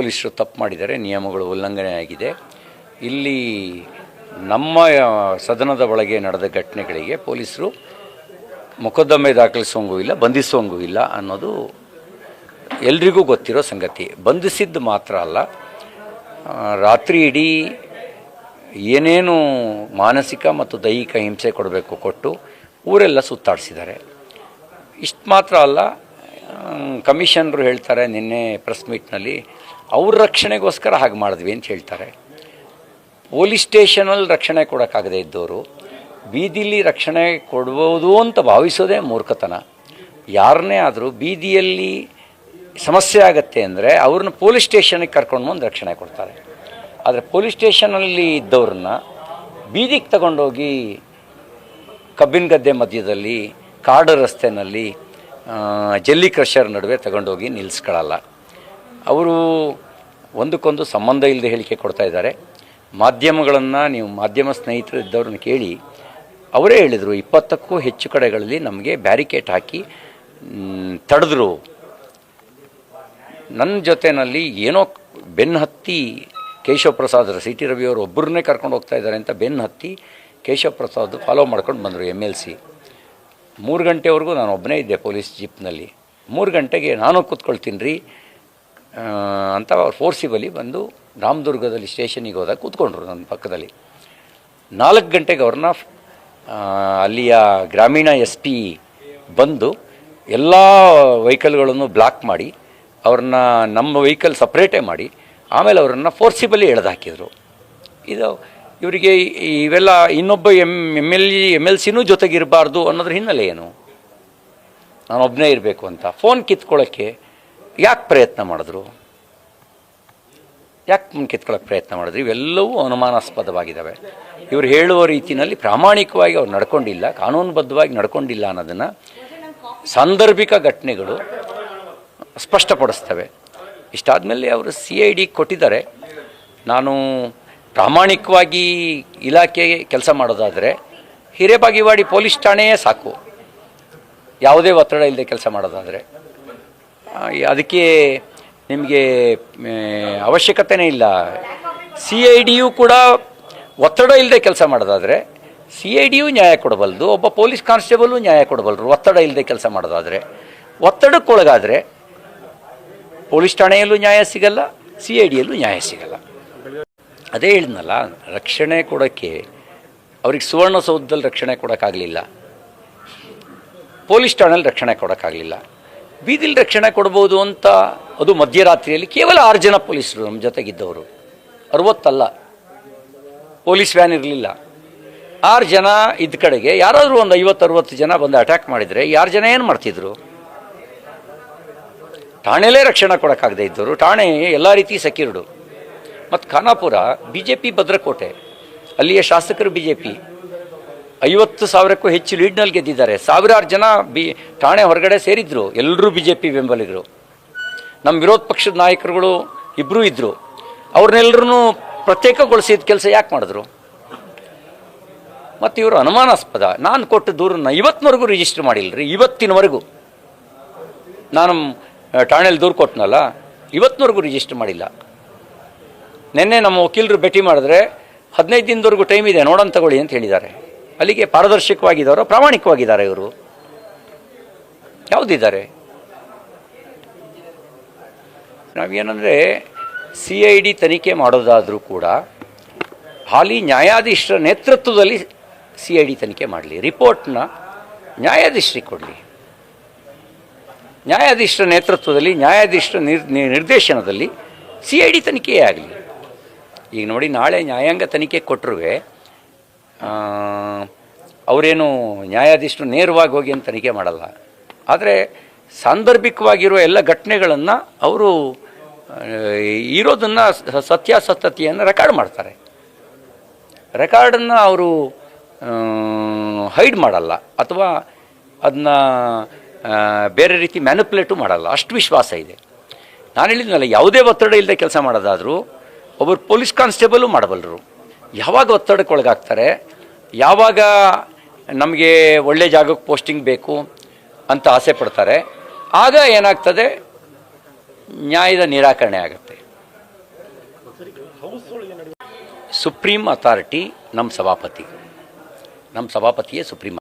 ಪೊಲೀಸರು ತಪ್ಪು ಮಾಡಿದ್ದಾರೆ, ನಿಯಮಗಳು ಉಲ್ಲಂಘನೆ ಆಗಿದೆ. ಇಲ್ಲಿ ನಮ್ಮ ಸದನದ ಒಳಗೆ ನಡೆದ ಘಟನೆಗಳಿಗೆ ಪೊಲೀಸರು ಮೊಕದ್ದಮೆ ದಾಖಲಿಸುವಂಗೂ ಇಲ್ಲ, ಬಂಧಿಸುವಂಗೂ ಇಲ್ಲ ಅನ್ನೋದು ಎಲ್ರಿಗೂ ಗೊತ್ತಿರೋ ಸಂಗತಿ. ಬಂಧಿಸಿದ್ದು ಮಾತ್ರ ಅಲ್ಲ, ರಾತ್ರಿ ಇಡೀ ಏನೇನು ಮಾನಸಿಕ ಮತ್ತು ದೈಹಿಕ ಹಿಂಸೆ ಕೊಡಬೇಕು ಕೊಟ್ಟು ಊರೆಲ್ಲ ಸುತ್ತಾಡಿಸಿದ್ದಾರೆ. ಇಷ್ಟು ಮಾತ್ರ ಅಲ್ಲ, ಕಮಿಷನರು ಹೇಳ್ತಾರೆ ನಿನ್ನೆ ಪ್ರೆಸ್ ಮೀಟ್ನಲ್ಲಿ, ಅವ್ರ ರಕ್ಷಣೆಗೋಸ್ಕರ ಹಾಗೆ ಮಾಡಿದ್ವಿ ಅಂತ ಹೇಳ್ತಾರೆ. ಪೊಲೀಸ್ ಸ್ಟೇಷನಲ್ಲಿ ರಕ್ಷಣೆ ಕೊಡೋಕ್ಕಾಗದೇ ಇದ್ದವರು ಬೀದಿಲಿ ರಕ್ಷಣೆ ಕೊಡ್ಬೋದು ಅಂತ ಭಾವಿಸೋದೇ ಮೂರ್ಖತನ. ಯಾರನ್ನೇ ಆದರೂ ಬೀದಿಯಲ್ಲಿ ಸಮಸ್ಯೆ ಆಗುತ್ತೆ ಅಂದರೆ ಅವ್ರನ್ನ ಪೊಲೀಸ್ ಸ್ಟೇಷನಿಗೆ ಕರ್ಕೊಂಡು ಬಂದು ರಕ್ಷಣೆ ಕೊಡ್ತಾರೆ. ಆದರೆ ಪೊಲೀಸ್ ಸ್ಟೇಷನಲ್ಲಿ ಇದ್ದವ್ರನ್ನ ಬೀದಿಗೆ ತಗೊಂಡೋಗಿ ಕಬ್ಬಿನ ಗದ್ದೆ ಮಧ್ಯದಲ್ಲಿ, ಕಾಡು ರಸ್ತೆಯಲ್ಲಿ, ಜಲ್ಲಿ ಕ್ರಷರ್ ನಡುವೆ ತಗೊಂಡೋಗಿ ನಿಲ್ಲಿಸ್ಕೊಳ್ಳಲ್ಲ. ಅವರು ಒಂದಕ್ಕೊಂದು ಸಂಬಂಧ ಇಲ್ಲದೆ ಹೇಳಿಕೆ ಕೊಡ್ತಾ ಇದ್ದಾರೆ. ಮಾಧ್ಯಮಗಳನ್ನು, ನೀವು ಮಾಧ್ಯಮ ಸ್ನೇಹಿತರು ಇದ್ದವ್ರನ್ನ ಕೇಳಿ, ಅವರೇ ಹೇಳಿದರು 20ಕ್ಕೂ ಹೆಚ್ಚು ಕಡೆಗಳಲ್ಲಿ ನಮಗೆ ಬ್ಯಾರಿಕೇಡ್ ಹಾಕಿ ತಡೆದ್ರು. ನನ್ನ ಜೊತೆಯಲ್ಲಿ ಏನೋ ಬೆನ್ನು ಹತ್ತಿ ಕೇಶವ ಪ್ರಸಾದ್, ಸಿ ಟಿ ರವಿಯವರು ಒಬ್ಬರನ್ನೇ ಕರ್ಕೊಂಡು ಹೋಗ್ತಾ ಇದ್ದಾರೆ ಅಂತ ಬೆನ್ನು ಹತ್ತಿ ಕೇಶವ ಪ್ರಸಾದ್ ಫಾಲೋ ಮಾಡ್ಕೊಂಡು ಬಂದರು MLC. 3 ಗಂಟೆವರೆಗೂ ನಾನು ಒಬ್ಬನೇ ಇದ್ದೆ ಪೊಲೀಸ್ ಜೀಪ್ನಲ್ಲಿ. 3 ಗಂಟೆಗೆ ನಾನು ಕೂತ್ಕೊಳ್ತೀನಿ ರೀ ಅಂತ ಅವ್ರು ಫೋರ್ಸಿಬಲಿ ಬಂದು ರಾಮದುರ್ಗದಲ್ಲಿ ಸ್ಟೇಷನಿಗೆ ಹೋದಾಗ ಕೂತ್ಕೊಂಡ್ರು ನನ್ನ ಪಕ್ಕದಲ್ಲಿ. 4 ಗಂಟೆಗೆ ಅವ್ರನ್ನ ಅಲ್ಲಿಯ ಗ್ರಾಮೀಣ SP ಬಂದು ಎಲ್ಲ ವೆಹಿಕಲ್ಗಳನ್ನು ಬ್ಲಾಕ್ ಮಾಡಿ ಅವ್ರನ್ನ ನಮ್ಮ ವೆಹಿಕಲ್ ಸಪ್ರೇಟೇ ಮಾಡಿ ಆಮೇಲೆ ಅವರನ್ನು ಫೋರ್ಸಿಬಲಿ ಎಳೆದಾಕಿದ್ರು. ಇದು ಇವರಿಗೆ ಇವೆಲ್ಲ ಇನ್ನೊಬ್ಬ MLCನೂ ಜೊತೆಗಿರಬಾರ್ದು ಅನ್ನೋದ್ರ ಹಿನ್ನೆಲೆ ಏನು? ನಾನೊಬ್ಬನೇ ಇರಬೇಕು ಅಂತ ಫೋನ್ ಕಿತ್ಕೊಳ್ಳೋಕ್ಕೆ ಯಾಕೆ ಪ್ರಯತ್ನ ಮಾಡಿದ್ರು? ಯಾಕೆ ಕಿತ್ಕೊಳ್ಳೋಕ್ಕೆ ಪ್ರಯತ್ನ ಮಾಡಿದ್ರು? ಇವೆಲ್ಲವೂ ಅನುಮಾನಾಸ್ಪದವಾಗಿದ್ದಾವೆ. ಇವರು ಹೇಳುವ ರೀತಿಯಲ್ಲಿ ಪ್ರಾಮಾಣಿಕವಾಗಿ ಅವ್ರು ನಡ್ಕೊಂಡಿಲ್ಲ, ಕಾನೂನುಬದ್ಧವಾಗಿ ನಡ್ಕೊಂಡಿಲ್ಲ ಅನ್ನೋದನ್ನು ಸಾಂದರ್ಭಿಕ ಘಟನೆಗಳು ಸ್ಪಷ್ಟಪಡಿಸ್ತವೆ. ಇಷ್ಟಾದಮೇಲೆ ಅವರು CID ಕೊಟ್ಟಿದ್ದಾರೆ. ನಾನು ಪ್ರಾಮಾಣಿಕವಾಗಿ ಇಲಾಖೆಗೆ ಕೆಲಸ ಮಾಡೋದಾದರೆ ಹಿರೇಬಾಗೇವಾಡಿ ಪೊಲೀಸ್ ಠಾಣೆಯೇ ಸಾಕು, ಯಾವುದೇ ಒತ್ತಡ ಇಲ್ಲದೆ ಕೆಲಸ ಮಾಡೋದಾದರೆ. ಅದಕ್ಕೆ ನಿಮಗೆ ಅವಶ್ಯಕತೆಯೇ ಇಲ್ಲ. CIDಯೂ ಕೂಡ ಒತ್ತಡ ಇಲ್ಲದೆ ಕೆಲಸ ಮಾಡೋದಾದರೆ CIDಯೂ ನ್ಯಾಯ ಕೊಡಬಲ್ಲದು, ಒಬ್ಬ ಪೊಲೀಸ್ ಕಾನ್ಸ್ಟೇಬಲು ನ್ಯಾಯ ಕೊಡಬಲ್ಲರು. ಒತ್ತಡ ಇಲ್ಲದೆ ಕೆಲಸ ಮಾಡೋದಾದರೆ, ಒತ್ತಡಕ್ಕೊಳಗಾದರೆ ಪೊಲೀಸ್ ಠಾಣೆಯಲ್ಲೂ ನ್ಯಾಯ ಸಿಗಲ್ಲ, CIDಯಲ್ಲೂ ನ್ಯಾಯ ಸಿಗಲ್ಲ. ಅದೇ ಹೇಳಿದ್ನಲ್ಲ, ರಕ್ಷಣೆ ಕೊಡೋಕ್ಕೆ ಅವ್ರಿಗೆ ಸುವರ್ಣಸೌಧದಲ್ಲಿ ರಕ್ಷಣೆ ಕೊಡೋಕ್ಕಾಗಲಿಲ್ಲ, ಪೊಲೀಸ್ ಠಾಣೆಯಲ್ಲಿ ರಕ್ಷಣೆ ಕೊಡೋಕ್ಕಾಗಲಿಲ್ಲ. ಬೀದಿಲಿ ರಕ್ಷಣೆ ಕೊಡ್ಬೋದು ಅಂತ, ಅದು ಮಧ್ಯರಾತ್ರಿಯಲ್ಲಿ ಕೇವಲ 6 ಜನ ಪೊಲೀಸರು ನಮ್ಮ ಜೊತೆಗಿದ್ದವರು, 60 ಅಲ್ಲ, ಪೊಲೀಸ್ ವ್ಯಾನ್ ಇರಲಿಲ್ಲ. 6 ಜನ ಇದ್ದ ಕಡೆಗೆ ಯಾರಾದರೂ ಒಂದು 50-60 ಜನ ಬಂದು ಅಟ್ಯಾಕ್ ಮಾಡಿದರೆ 6 ಜನ ಏನು ಮಾಡ್ತಿದ್ರು? ಠಾಣೆಲೇ ರಕ್ಷಣೆ ಕೊಡೋಕ್ಕಾಗದೇ ಇದ್ದವರು. ಠಾಣೆ ಎಲ್ಲ ರೀತಿ ಸೆಕ್ಯೂರ್ಡು. ಮತ್ತು ಖಾನಾಪುರ BJP ಭದ್ರಕೋಟೆ, ಅಲ್ಲಿಯ ಶಾಸಕರು BJP 50,000ಕ್ಕೂ ಹೆಚ್ಚು ಲೀಡ್ನಲ್ಲಿ ಗೆದ್ದಿದ್ದಾರೆ. ಸಾವಿರಾರು ಜನ ಠಾಣೆ ಹೊರಗಡೆ ಸೇರಿದ್ರು, ಎಲ್ಲರೂ BJP ಬೆಂಬಲಿಗರು. ನಮ್ಮ ವಿರೋಧ ಪಕ್ಷದ ನಾಯಕರುಗಳು ಇಬ್ಬರೂ ಇದ್ದರು. ಅವ್ರನ್ನೆಲ್ಲರೂ ಪ್ರತ್ಯೇಕಗೊಳಿಸಿದ ಕೆಲಸ ಯಾಕೆ ಮಾಡಿದ್ರು? ಮತ್ತು ಇವರು ಅನುಮಾನಾಸ್ಪದ. ನಾನು ಕೊಟ್ಟ ದೂರನ್ನು ಇವತ್ತಿನವರೆಗೂ ರಿಜಿಸ್ಟರ್ ಮಾಡಿಲ್ಲ ರೀ. ಇವತ್ತಿನವರೆಗೂ ನಾನು ಠಾಣೆಯಲ್ಲಿ ದೂರು ಕೊಟ್ಟನಲ್ಲ, ಇವತ್ತಿನವರೆಗೂ ರಿಜಿಸ್ಟರ್ ಮಾಡಿಲ್ಲ. ನಿನ್ನೆ ನಮ್ಮ ವಕೀಲರು ಭೇಟಿ ಮಾಡಿದ್ರೆ 15 ದಿನದವರೆಗೂ ಟೈಮ್ ಇದೆ, ನೋಡೋಣ ತಗೊಳ್ಳಿ ಅಂತ ಹೇಳಿದ್ದಾರೆ. ಅಲ್ಲಿಗೆ ಪಾರದರ್ಶಕವಾಗಿದ್ದಾರೋ ಪ್ರಾಮಾಣಿಕವಾಗಿದ್ದಾರೆ ಇವರು? ಯಾವುದಿದ್ದಾರೆ? ನಾವೇನಂದರೆ CID ತನಿಖೆ ಮಾಡೋದಾದರೂ ಕೂಡ ಹಾಲಿ ನ್ಯಾಯಾಧೀಶರ ನೇತೃತ್ವದಲ್ಲಿ CID ತನಿಖೆ ಮಾಡಲಿ, ರಿಪೋರ್ಟ್ನ ನ್ಯಾಯಾಧೀಶರಿಗೆ ಕೊಡಲಿ. ನ್ಯಾಯಾಧೀಶರ ನೇತೃತ್ವದಲ್ಲಿ, ನ್ಯಾಯಾಧೀಶರ ನಿರ್ದೇಶನದಲ್ಲಿ CID ತನಿಖೆಯೇ ಆಗಲಿ. ಈಗ ನೋಡಿ, ನಾಳೆ ನ್ಯಾಯಾಂಗ ತನಿಖೆ ಕೊಟ್ಟರು ಅವರೇನು ನ್ಯಾಯಾಧೀಶರು ನೇರವಾಗಿ ಹೋಗಿ ಅಂತ ತನಿಖೆ ಮಾಡಲ್ಲ. ಆದರೆ ಸಾಂದರ್ಭಿಕವಾಗಿರುವ ಎಲ್ಲ ಘಟನೆಗಳನ್ನು ಅವರು ಇರೋದನ್ನು, ಸತ್ಯಾಸತ್ಯತೆಯನ್ನು ರೆಕಾರ್ಡ್ ಮಾಡ್ತಾರೆ. ರೆಕಾರ್ಡನ್ನು ಅವರು ಹೈಡ್ ಮಾಡಲ್ಲ, ಅಥವಾ ಅದನ್ನ ಬೇರೆ ರೀತಿ ಮ್ಯಾನಿಪುಲೇಟು ಮಾಡಲ್ಲ. ಅಷ್ಟು ವಿಶ್ವಾಸ ಇದೆ. ನಾನು ಹೇಳಿದ್ನಲ್ಲ, ಯಾವುದೇ ಒತ್ತಡ ಇಲ್ಲದೆ ಕೆಲಸ ಮಾಡೋದಾದರೂ ಒಬ್ಬರು ಪೊಲೀಸ್ ಕಾನ್ಸ್ಟೇಬಲು ಮಾಡಬಲ್ಲರು. ಯಾವಾಗ ಒತ್ತಡಕ್ಕೆ ಒಳಗಾಗ್ತಾರೆ, ಯಾವಾಗ ನಮಗೆ ಒಳ್ಳೆ ಜಾಗಕ್ಕೆ ಪೋಸ್ಟಿಂಗ್ ಬೇಕು ಅಂತ ಆಸೆ ಪಡ್ತಾರೆ, ಆಗ ಏನಾಗ್ತದೆ, ನ್ಯಾಯದ ನಿರಾಕರಣೆ ಆಗುತ್ತೆ. ಸುಪ್ರೀಂ ಅಥಾರಿಟಿ ನಮ್ಮ ಸಭಾಪತಿಯೇ ಸುಪ್ರೀಂ.